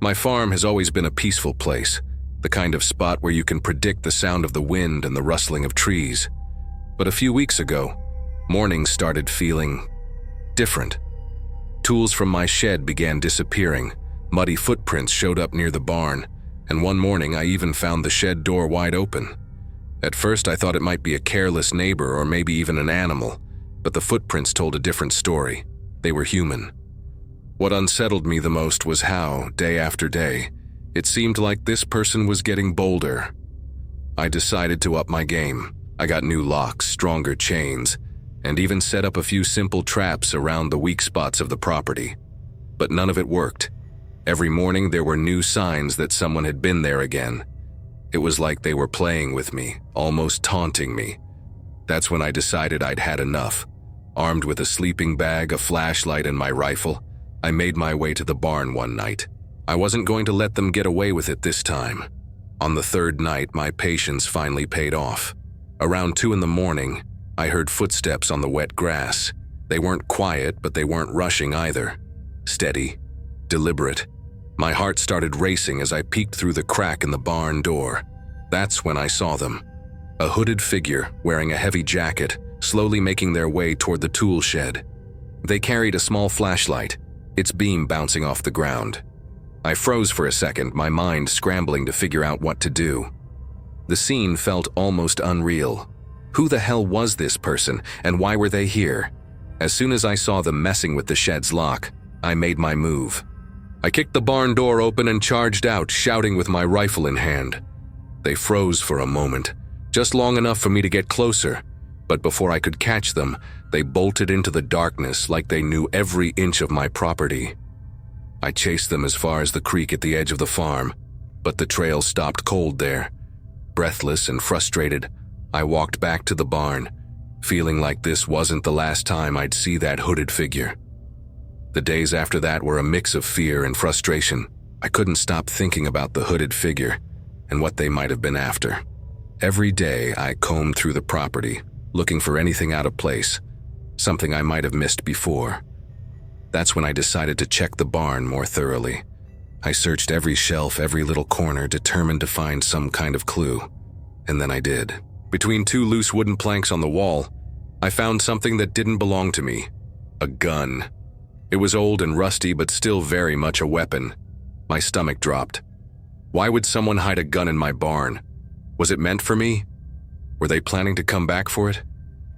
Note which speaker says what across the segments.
Speaker 1: My farm has always been a peaceful place, the kind of spot where you can predict the sound of the wind and the rustling of trees. But a few weeks ago, mornings started feeling different. Tools from my shed began disappearing, muddy footprints showed up near the barn, and one morning I even found the shed door wide open. At first I thought it might be a careless neighbor or maybe even an animal, but the footprints told a different story. They were human. What unsettled me the most was how, day after day, it seemed like this person was getting bolder. I decided to up my game. I got new locks, stronger chains, and even set up a few simple traps around the weak spots of the property. But none of it worked. Every morning there were new signs that someone had been there again. It was like they were playing with me, almost taunting me. That's when I decided I'd had enough. Armed with a sleeping bag, a flashlight, and my rifle, I made my way to the barn one night. I wasn't going to let them get away with it this time. On the third night, my patience finally paid off. Around 2 in the morning, I heard footsteps on the wet grass. They weren't quiet, but they weren't rushing either. Steady, deliberate. My heart started racing as I peeked through the crack in the barn door. That's when I saw them. A hooded figure, wearing a heavy jacket, slowly making their way toward the tool shed. They carried a small flashlight, its beam bouncing off the ground. I froze for a second, my mind scrambling to figure out what to do. The scene felt almost unreal. Who the hell was this person, and why were they here? As soon as I saw them messing with the shed's lock, I made my move. I kicked the barn door open and charged out, shouting with my rifle in hand. They froze for a moment, just long enough for me to get closer, but before I could catch them, they bolted into the darkness like they knew every inch of my property. I chased them as far as the creek at the edge of the farm, but the trail stopped cold there. Breathless and frustrated, I walked back to the barn, feeling like this wasn't the last time I'd see that hooded figure. The days after that were a mix of fear and frustration. I couldn't stop thinking about the hooded figure and what they might have been after. Every day I combed through the property, looking for anything out of place, something I might have missed before. That's when I decided to check the barn more thoroughly. I searched every shelf, every little corner, determined to find some kind of clue. And then I did. Between 2 loose wooden planks on the wall, I found something that didn't belong to me. A gun. It was old and rusty, but still very much a weapon. My stomach dropped. Why would someone hide a gun in my barn? Was it meant for me? Were they planning to come back for it?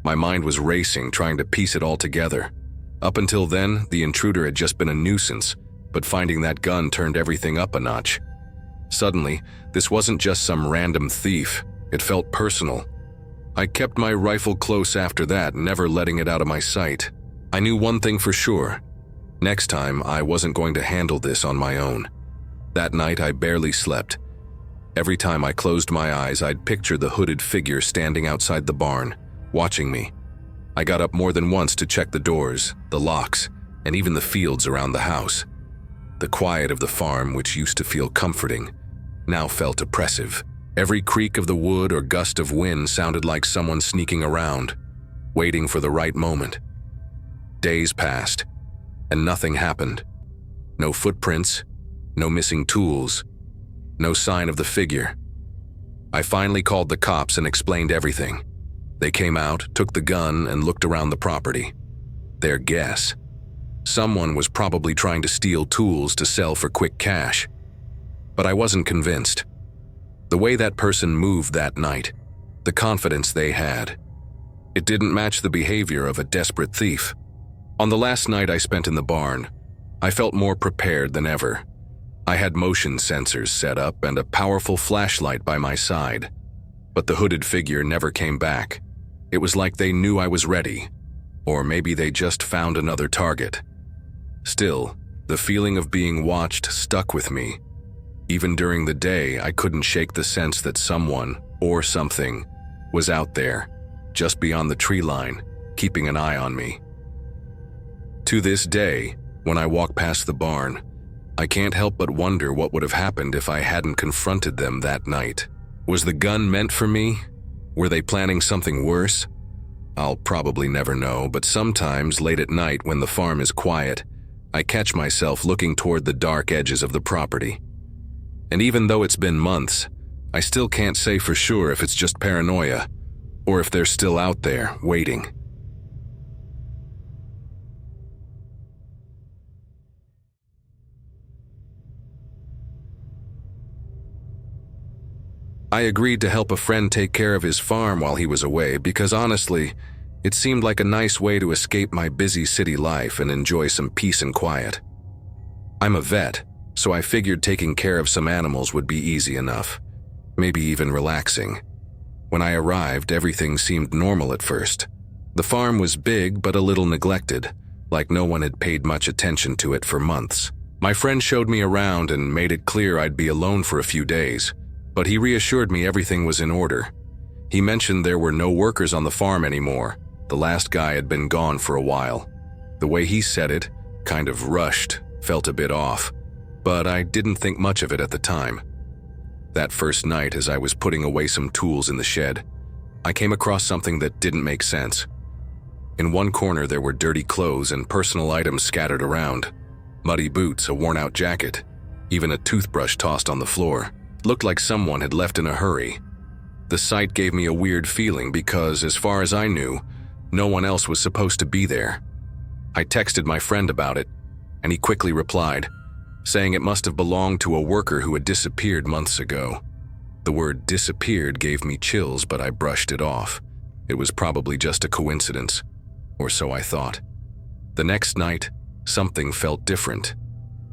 Speaker 1: My mind was racing, trying to piece it all together. Up until then, the intruder had just been a nuisance, but finding that gun turned everything up a notch. Suddenly, this wasn't just some random thief. It felt personal. I kept my rifle close after that, never letting it out of my sight. I knew one thing for sure. Next time, I wasn't going to handle this on my own. That night, I barely slept. Every time I closed my eyes, I'd picture the hooded figure standing outside the barn, watching me. I got up more than once to check the doors, the locks, and even the fields around the house. The quiet of the farm, which used to feel comforting, now felt oppressive. Every creak of the wood or gust of wind sounded like someone sneaking around, waiting for the right moment. Days passed, and nothing happened. No footprints, no missing tools, no sign of the figure. I finally called the cops and explained everything. They came out, took the gun, and looked around the property. Their guess: someone was probably trying to steal tools to sell for quick cash. But I wasn't convinced. The way that person moved that night, the confidence they had, it didn't match the behavior of a desperate thief. On the last night I spent in the barn, I felt more prepared than ever. I had motion sensors set up and a powerful flashlight by my side. But the hooded figure never came back. It was like they knew I was ready. Or maybe they just found another target. Still, the feeling of being watched stuck with me. Even during the day, I couldn't shake the sense that someone, or something, was out there, just beyond the tree line, keeping an eye on me. To this day, when I walk past the barn, I can't help but wonder what would have happened if I hadn't confronted them that night. Was the gun meant for me? Were they planning something worse? I'll probably never know, but sometimes late at night when the farm is quiet, I catch myself looking toward the dark edges of the property. And even though it's been months, I still can't say for sure if it's just paranoia or if they're still out there, waiting. I agreed to help a friend take care of his farm while he was away because honestly, it seemed like a nice way to escape my busy city life and enjoy some peace and quiet. I'm a vet, so I figured taking care of some animals would be easy enough, maybe even relaxing. When I arrived, everything seemed normal at first. The farm was big but a little neglected, like no one had paid much attention to it for months. My friend showed me around and made it clear I'd be alone for a few days. But he reassured me everything was in order. He mentioned there were no workers on the farm anymore. The last guy had been gone for a while. The way he said it, kind of rushed, felt a bit off, but I didn't think much of it at the time. That first night, as I was putting away some tools in the shed, I came across something that didn't make sense. In one corner there were dirty clothes and personal items scattered around. Muddy boots, a worn-out jacket, even a toothbrush tossed on the floor. Looked like someone had left in a hurry. The sight gave me a weird feeling because, as far as I knew, no one else was supposed to be there. I texted my friend about it, and he quickly replied, saying it must have belonged to a worker who had disappeared months ago. The word disappeared gave me chills, but I brushed it off. It was probably just a coincidence, or so I thought. The next night, something felt different.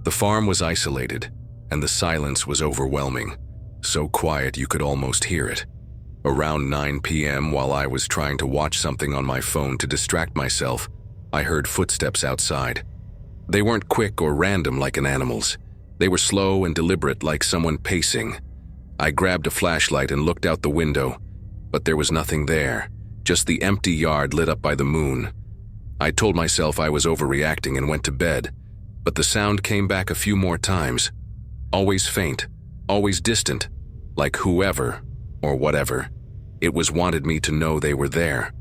Speaker 1: The farm was isolated, and the silence was overwhelming, so quiet you could almost hear it. Around 9 p.m., while I was trying to watch something on my phone to distract myself, I heard footsteps outside. They weren't quick or random like an animal's. They were slow and deliberate, like someone pacing. I grabbed a flashlight and looked out the window, but there was nothing there, just the empty yard lit up by the moon. I told myself I was overreacting and went to bed, but the sound came back a few more times. Always faint, always distant, like whoever, or whatever, it was wanted me to know they were there.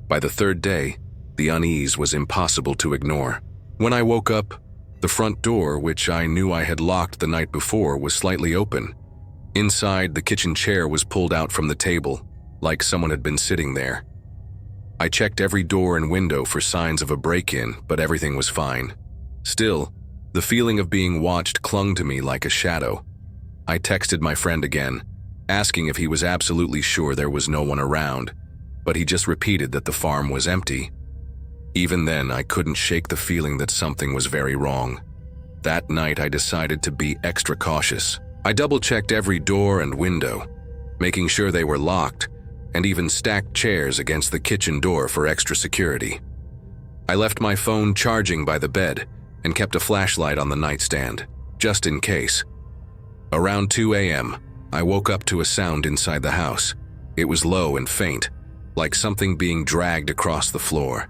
Speaker 1: By the third day, the unease was impossible to ignore. When I woke up, the front door, which I knew I had locked the night before, was slightly open. Inside, the kitchen chair was pulled out from the table, like someone had been sitting there. I checked every door and window for signs of a break-in, but everything was fine. Still, the feeling of being watched clung to me like a shadow. I texted my friend again, asking if he was absolutely sure there was no one around, but he just repeated that the farm was empty. Even then, I couldn't shake the feeling that something was very wrong. That night, I decided to be extra cautious. I double-checked every door and window, making sure they were locked, and even stacked chairs against the kitchen door for extra security. I left my phone charging by the bed and kept a flashlight on the nightstand, just in case. Around 2 a.m., I woke up to a sound inside the house. It was low and faint, like something being dragged across the floor.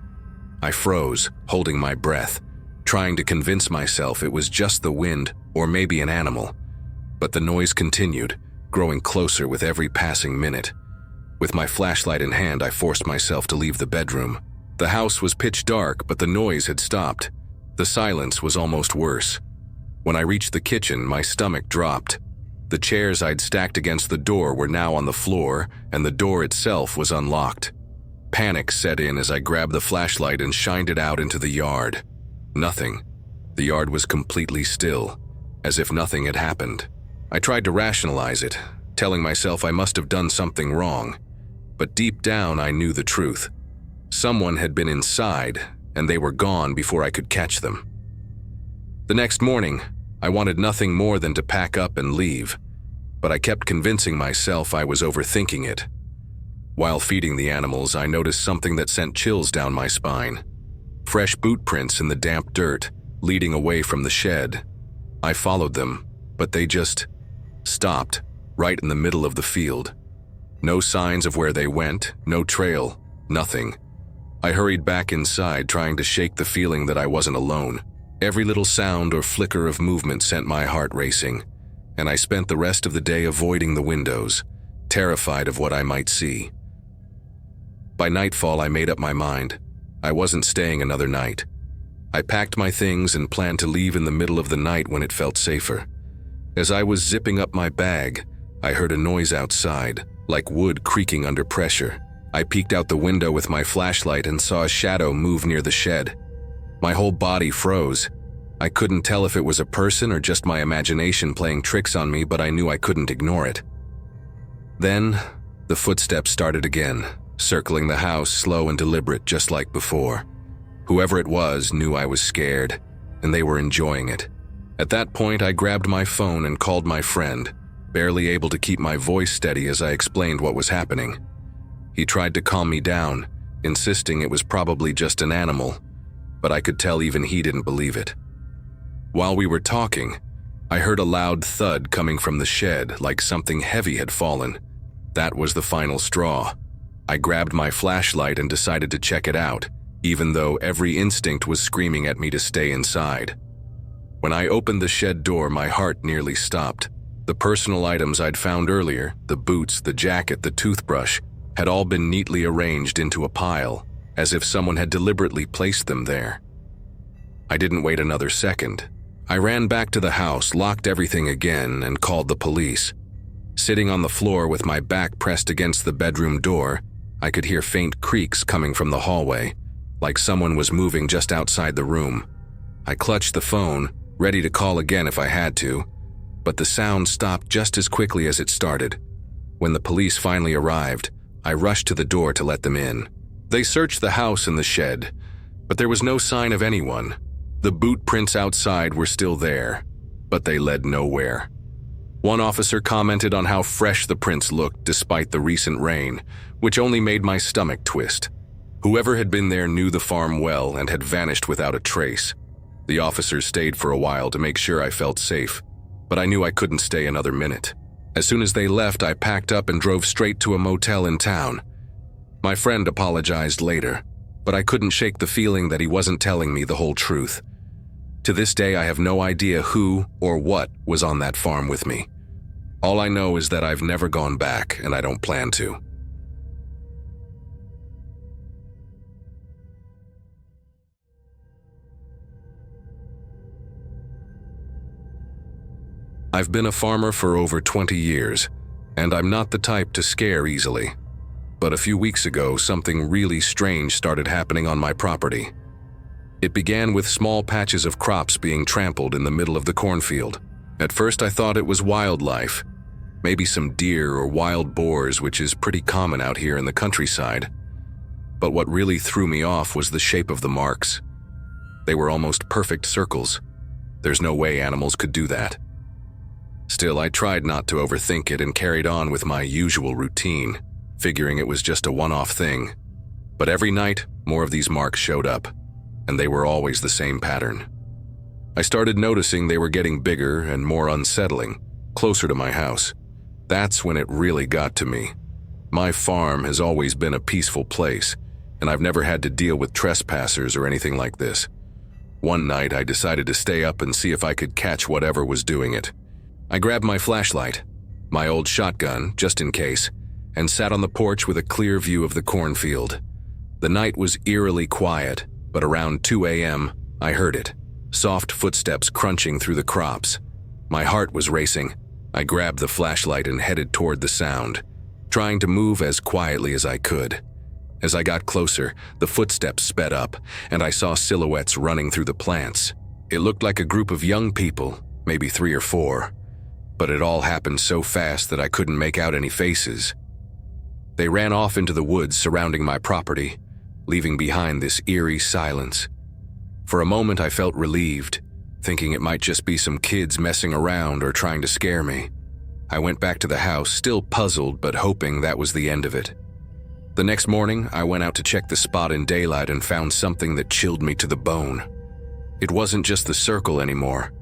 Speaker 1: I froze, holding my breath, trying to convince myself it was just the wind or maybe an animal. But the noise continued, growing closer with every passing minute. With my flashlight in hand, I forced myself to leave the bedroom. The house was pitch dark, but the noise had stopped. The silence was almost worse. When I reached the kitchen, my stomach dropped. The chairs I'd stacked against the door were now on the floor, and the door itself was unlocked. Panic set in as I grabbed the flashlight and shined it out into the yard. Nothing. The yard was completely still, as if nothing had happened. I tried to rationalize it, telling myself I must have done something wrong. But deep down, I knew the truth. Someone had been inside, and they were gone before I could catch them. The next morning, I wanted nothing more than to pack up and leave, but I kept convincing myself I was overthinking it. While feeding the animals, I noticed something that sent chills down my spine. Fresh boot prints in the damp dirt, leading away from the shed. I followed them, but they just stopped, right in the middle of the field. No signs of where they went, no trail, nothing. I hurried back inside, trying to shake the feeling that I wasn't alone. Every little sound or flicker of movement sent my heart racing, and I spent the rest of the day avoiding the windows, terrified of what I might see. By nightfall, I made up my mind. I wasn't staying another night. I packed my things and planned to leave in the middle of the night when it felt safer. As I was zipping up my bag, I heard a noise outside, like wood creaking under pressure. I peeked out the window with my flashlight and saw a shadow move near the shed. My whole body froze. I couldn't tell if it was a person or just my imagination playing tricks on me, but I knew I couldn't ignore it. Then, the footsteps started again, circling the house slow and deliberate just like before. Whoever it was knew I was scared, and they were enjoying it. At that point, I grabbed my phone and called my friend, barely able to keep my voice steady as I explained what was happening. He tried to calm me down, insisting it was probably just an animal, but I could tell even he didn't believe it. While we were talking, I heard a loud thud coming from the shed, like something heavy had fallen. That was the final straw. I grabbed my flashlight and decided to check it out, even though every instinct was screaming at me to stay inside. When I opened the shed door, my heart nearly stopped. The personal items I'd found earlier, the boots, the jacket, the toothbrush, had all been neatly arranged into a pile, as if someone had deliberately placed them there. I didn't wait another second. I ran back to the house, locked everything again, and called the police. Sitting on the floor with my back pressed against the bedroom door, I could hear faint creaks coming from the hallway, like someone was moving just outside the room. I clutched the phone, ready to call again if I had to, but the sound stopped just as quickly as it started. When the police finally arrived, I rushed to the door to let them in. They searched the house and the shed, but there was no sign of anyone. The boot prints outside were still there, but they led nowhere. One officer commented on how fresh the prints looked despite the recent rain, which only made my stomach twist. Whoever had been there knew the farm well and had vanished without a trace. The officers stayed for a while to make sure I felt safe, but I knew I couldn't stay another minute. As soon as they left, I packed up and drove straight to a motel in town. My friend apologized later, but I couldn't shake the feeling that he wasn't telling me the whole truth. To this day, I have no idea who or what was on that farm with me. All I know is that I've never gone back, and I don't plan to. I've been a farmer for over 20 years, and I'm not the type to scare easily. But a few weeks ago, something really strange started happening on my property. It began with small patches of crops being trampled in the middle of the cornfield. At first, I thought it was wildlife, maybe some deer or wild boars, which is pretty common out here in the countryside. But what really threw me off was the shape of the marks. They were almost perfect circles. There's no way animals could do that. Still, I tried not to overthink it and carried on with my usual routine, figuring it was just a one-off thing. But every night, more of these marks showed up, and they were always the same pattern. I started noticing they were getting bigger and more unsettling, closer to my house. That's when it really got to me. My farm has always been a peaceful place, and I've never had to deal with trespassers or anything like this. One night, I decided to stay up and see if I could catch whatever was doing it. I grabbed my flashlight, my old shotgun, just in case, and sat on the porch with a clear view of the cornfield. The night was eerily quiet, but around 2 a.m., I heard it. Soft footsteps crunching through the crops. My heart was racing. I grabbed the flashlight and headed toward the sound, trying to move as quietly as I could. As I got closer, the footsteps sped up, and I saw silhouettes running through the plants. It looked like a group of young people, maybe 3 or 4. But it all happened so fast that I couldn't make out any faces. They ran off into the woods surrounding my property, leaving behind this eerie silence. For a moment I felt relieved, thinking it might just be some kids messing around or trying to scare me. I went back to the house, still puzzled but hoping that was the end of it. The next morning, I went out to check the spot in daylight and found something that chilled me to the bone. It wasn't just the circle anymore.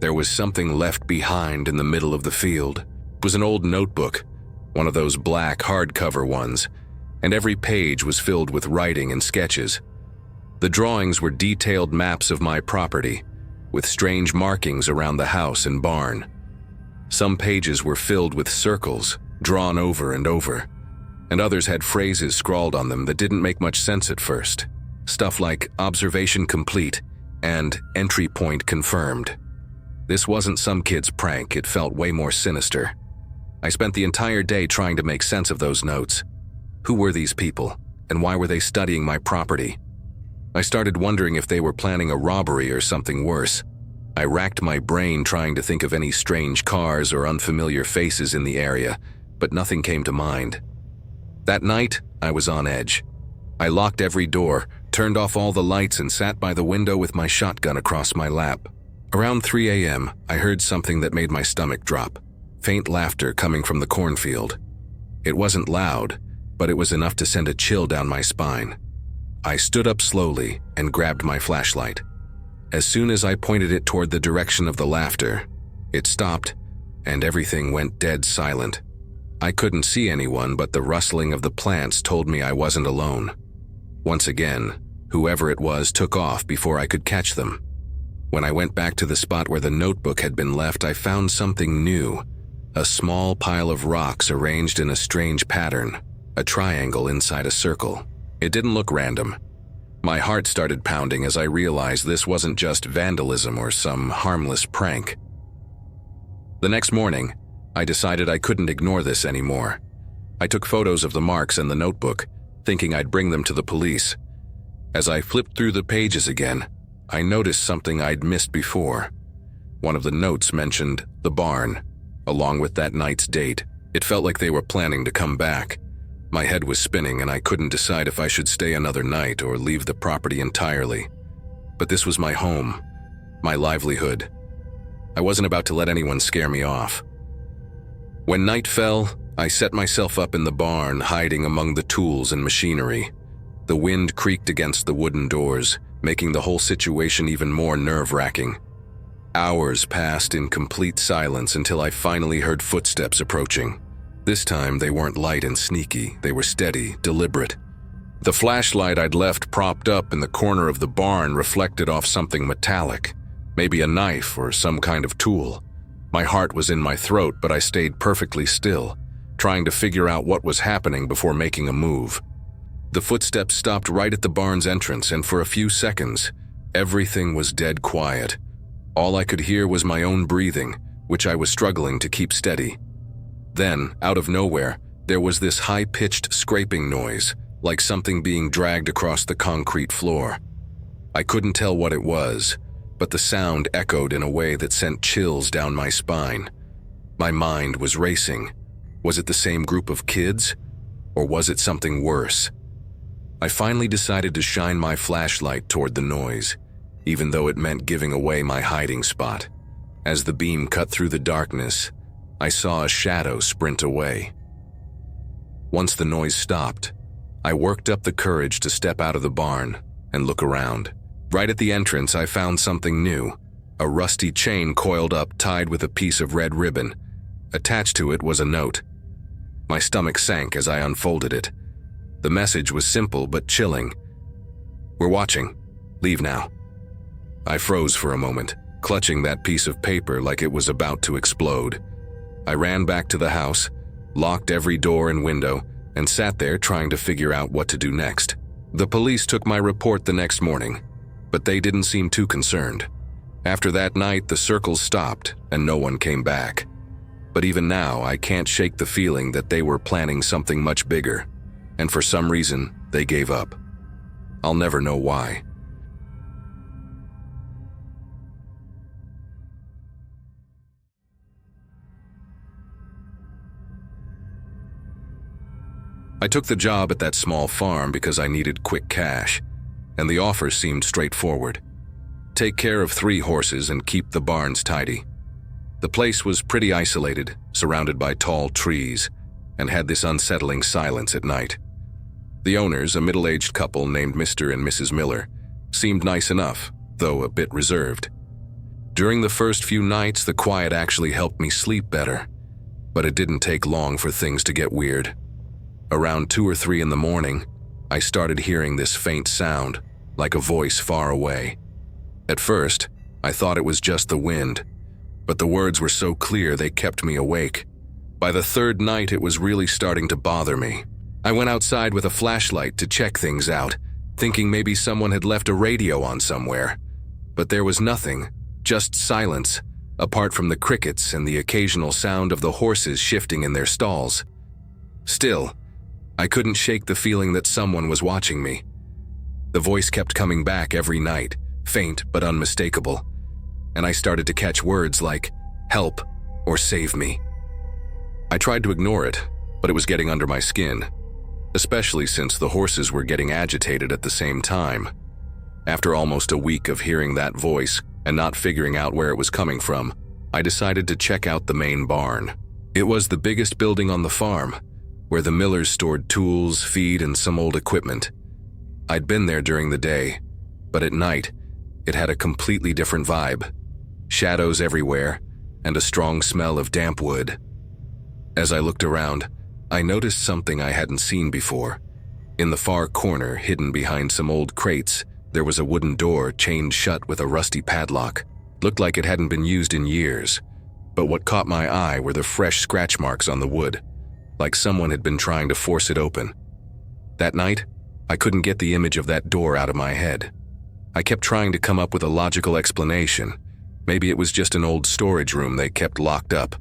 Speaker 1: There was something left behind in the middle of the field. It was an old notebook, one of those black hardcover ones, and every page was filled with writing and sketches. The drawings were detailed maps of my property, with strange markings around the house and barn. Some pages were filled with circles, drawn over and over, and others had phrases scrawled on them that didn't make much sense at first. Stuff like "observation complete," and entry point confirmed. This wasn't some kid's prank, it felt way more sinister. I spent the entire day trying to make sense of those notes. Who were these people, and why were they studying my property? I started wondering if they were planning a robbery or something worse. I racked my brain trying to think of any strange cars or unfamiliar faces in the area, but nothing came to mind. That night, I was on edge. I locked every door, turned off all the lights, and sat by the window with my shotgun across my lap. Around 3 a.m., I heard something that made my stomach drop. Faint laughter coming from the cornfield. It wasn't loud, but it was enough to send a chill down my spine. I stood up slowly and grabbed my flashlight. As soon as I pointed it toward the direction of the laughter, it stopped, and everything went dead silent. I couldn't see anyone, but the rustling of the plants told me I wasn't alone. Once again, whoever it was took off before I could catch them. When I went back to the spot where the notebook had been left, I found something new. A small pile of rocks arranged in a strange pattern, a triangle inside a circle. It didn't look random. My heart started pounding as I realized this wasn't just vandalism or some harmless prank. The next morning, I decided I couldn't ignore this anymore. I took photos of the marks in the notebook, thinking I'd bring them to the police. As I flipped through the pages again, I noticed something I'd missed before. One of the notes mentioned the barn, along with that night's date. It felt like they were planning to come back. My head was spinning and I couldn't decide if I should stay another night or leave the property entirely. But this was my home, my livelihood. I wasn't about to let anyone scare me off. When night fell, I set myself up in the barn, hiding among the tools and machinery. The wind creaked against the wooden doors, making the whole situation even more nerve-wracking. Hours passed in complete silence until I finally heard footsteps approaching. This time, they weren't light and sneaky, they were steady, deliberate. The flashlight I'd left propped up in the corner of the barn reflected off something metallic, maybe a knife or some kind of tool. My heart was in my throat, but I stayed perfectly still, trying to figure out what was happening before making a move. The footsteps stopped right at the barn's entrance, and for a few seconds, everything was dead quiet. All I could hear was my own breathing, which I was struggling to keep steady. Then, out of nowhere, there was this high-pitched scraping noise, like something being dragged across the concrete floor. I couldn't tell what it was, but the sound echoed in a way that sent chills down my spine. My mind was racing. Was it the same group of kids? Or was it something worse? I finally decided to shine my flashlight toward the noise, even though it meant giving away my hiding spot. As the beam cut through the darkness, I saw a shadow sprint away. Once the noise stopped, I worked up the courage to step out of the barn and look around. Right at the entrance, I found something new, a rusty chain coiled up, tied with a piece of red ribbon. Attached to it was a note. My stomach sank as I unfolded it. The message was simple but chilling. "We're watching. Leave now." I froze for a moment, clutching that piece of paper like it was about to explode. I ran back to the house, locked every door and window, and sat there trying to figure out what to do next. The police took my report the next morning, but they didn't seem too concerned. After that night, the circles stopped and no one came back. But even now, I can't shake the feeling that they were planning something much bigger, and for some reason, they gave up. I'll never know why. I took the job at that small farm because I needed quick cash, and the offer seemed straightforward. Take care of 3 horses and keep the barns tidy. The place was pretty isolated, surrounded by tall trees, and had this unsettling silence at night. The owners, a middle-aged couple named Mr. and Mrs. Miller, seemed nice enough, though a bit reserved. During the first few nights, the quiet actually helped me sleep better, but it didn't take long for things to get weird. Around 2 or 3 in the morning, I started hearing this faint sound, like a voice far away. At first, I thought it was just the wind, but the words were so clear they kept me awake. By the 3rd night, it was really starting to bother me. I went outside with a flashlight to check things out, thinking maybe someone had left a radio on somewhere. But there was nothing, just silence, apart from the crickets and the occasional sound of the horses shifting in their stalls. Still, I couldn't shake the feeling that someone was watching me. The voice kept coming back every night, faint but unmistakable, and I started to catch words like, "help" or "save me." I tried to ignore it, but it was getting under my skin, especially since the horses were getting agitated at the same time. After almost a week of hearing that voice and not figuring out where it was coming from, I decided to check out the main barn. It was the biggest building on the farm, where the Millers stored tools, feed, and some old equipment. I'd been there during the day, but at night, it had a completely different vibe. Shadows everywhere, and a strong smell of damp wood. As I looked around, I noticed something I hadn't seen before. In the far corner, hidden behind some old crates, there was a wooden door chained shut with a rusty padlock. Looked like it hadn't been used in years, but what caught my eye were the fresh scratch marks on the wood, like someone had been trying to force it open. That night, I couldn't get the image of that door out of my head. I kept trying to come up with a logical explanation. Maybe it was just an old storage room they kept locked up,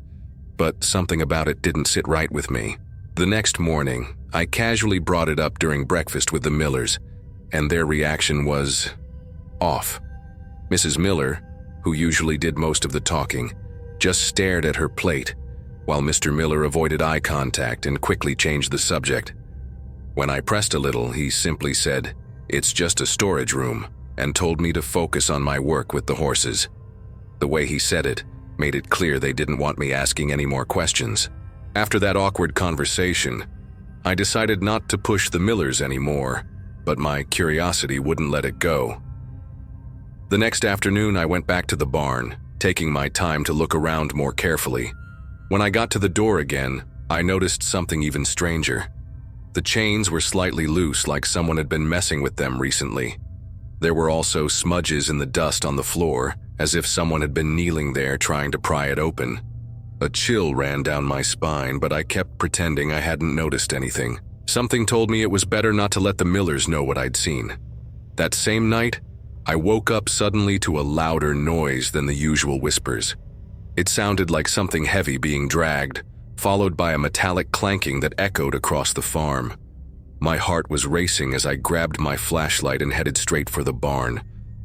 Speaker 1: but something about it didn't sit right with me. The next morning, I casually brought it up during breakfast with the Millers, and their reaction was off. Mrs. Miller, who usually did most of the talking, just stared at her plate, while Mr. Miller avoided eye contact and quickly changed the subject. When I pressed a little, he simply said, "It's just a storage room," and told me to focus on my work with the horses. The way he said it made it clear they didn't want me asking any more questions. After that awkward conversation, I decided not to push the Millers anymore, but my curiosity wouldn't let it go. The next afternoon, I went back to the barn, taking my time to look around more carefully. When I got to the door again, I noticed something even stranger. The chains were slightly loose, like someone had been messing with them recently. There were also smudges in the dust on the floor, as if someone had been kneeling there trying to pry it open. A chill ran down my spine, but I kept pretending I hadn't noticed anything. Something told me it was better not to let the Millers know what I'd seen. That same night, I woke up suddenly to a louder noise than the usual whispers. It sounded like something heavy being dragged, followed by a metallic clanking that echoed across the farm. My heart was racing as I grabbed my flashlight and headed straight for the barn,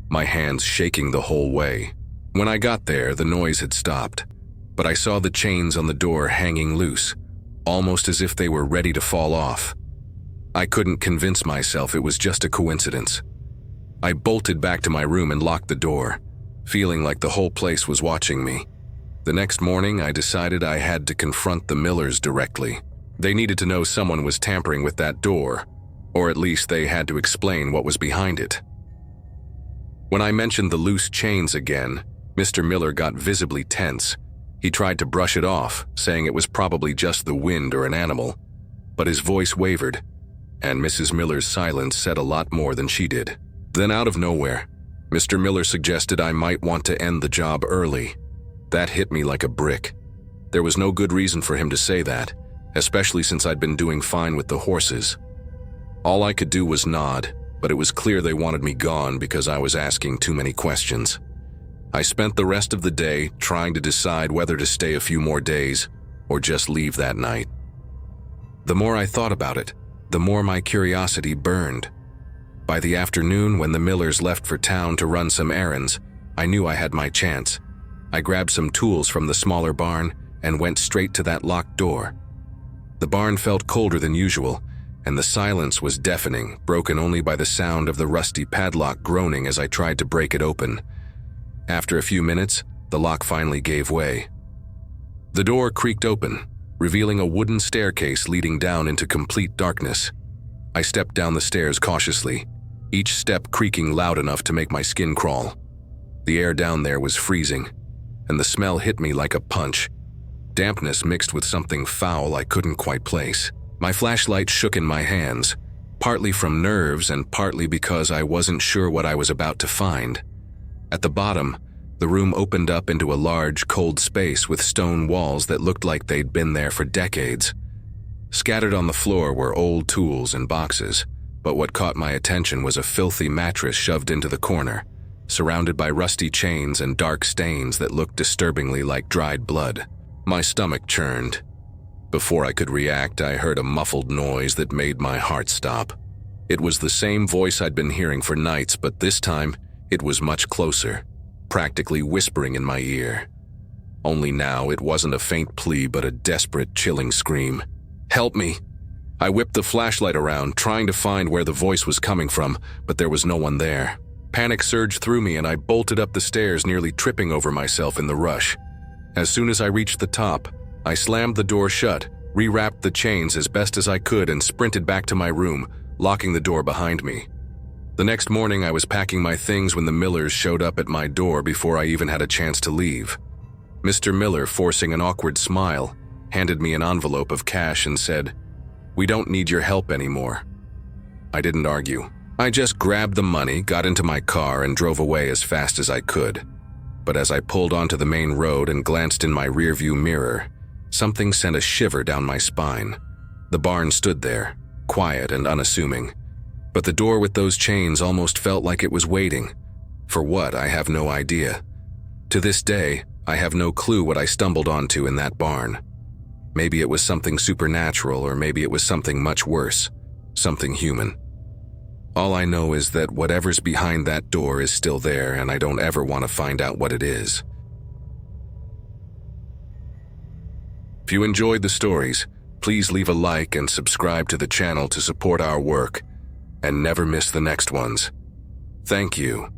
Speaker 1: my hands shaking the whole way. When I got there, the noise had stopped, but I saw the chains on the door hanging loose, almost as if they were ready to fall off. I couldn't convince myself it was just a coincidence. I bolted back to my room and locked the door, feeling like the whole place was watching me. The next morning, I decided I had to confront the Millers directly. They needed to know someone was tampering with that door, or at least they had to explain what was behind it. When I mentioned the loose chains again, Mr. Miller got visibly tense. He tried to brush it off, saying it was probably just the wind or an animal, but his voice wavered, and Mrs. Miller's silence said a lot more than she did. Then out of nowhere, Mr. Miller suggested I might want to end the job early. That hit me like a brick. There was no good reason for him to say that, especially since I'd been doing fine with the horses. All I could do was nod, but it was clear they wanted me gone because I was asking too many questions. I spent the rest of the day trying to decide whether to stay a few more days or just leave that night. The more I thought about it, the more my curiosity burned. By the afternoon, when the Millers left for town to run some errands, I knew I had my chance. I grabbed some tools from the smaller barn and went straight to that locked door. The barn felt colder than usual, and the silence was deafening, broken only by the sound of the rusty padlock groaning as I tried to break it open. After a few minutes, the lock finally gave way. The door creaked open, revealing a wooden staircase leading down into complete darkness. I stepped down the stairs cautiously, each step creaking loud enough to make my skin crawl. The air down there was freezing, and the smell hit me like a punch. Dampness mixed with something foul I couldn't quite place. My flashlight shook in my hands, partly from nerves and partly because I wasn't sure what I was about to find. At the bottom, the room opened up into a large, cold space with stone walls that looked like they'd been there for decades. Scattered on the floor were old tools and boxes, but what caught my attention was a filthy mattress shoved into the corner, surrounded by rusty chains and dark stains that looked disturbingly like dried blood. My stomach churned. Before I could react, I heard a muffled noise that made my heart stop. It was the same voice I'd been hearing for nights, but this time, it was much closer, practically whispering in my ear. Only now, it wasn't a faint plea, but a desperate, chilling scream. "Help me!" I whipped the flashlight around, trying to find where the voice was coming from, but there was no one there. Panic surged through me, and I bolted up the stairs, nearly tripping over myself in the rush. As soon as I reached the top, I slammed the door shut, rewrapped the chains as best as I could, and sprinted back to my room, locking the door behind me. The next morning, I was packing my things when the Millers showed up at my door before I even had a chance to leave. Mr. Miller, forcing an awkward smile, handed me an envelope of cash and said, "We don't need your help anymore." I didn't argue. I just grabbed the money, got into my car, and drove away as fast as I could. But as I pulled onto the main road and glanced in my rearview mirror, something sent a shiver down my spine. The barn stood there, quiet and unassuming, but the door with those chains almost felt like it was waiting. For what, I have no idea. To this day, I have no clue what I stumbled onto in that barn. Maybe it was something supernatural, or maybe it was something much worse, something human. All I know is that whatever's behind that door is still there, and I don't ever want to find out what it is. If you enjoyed the stories, please leave a like and subscribe to the channel to support our work, and never miss the next ones. Thank you.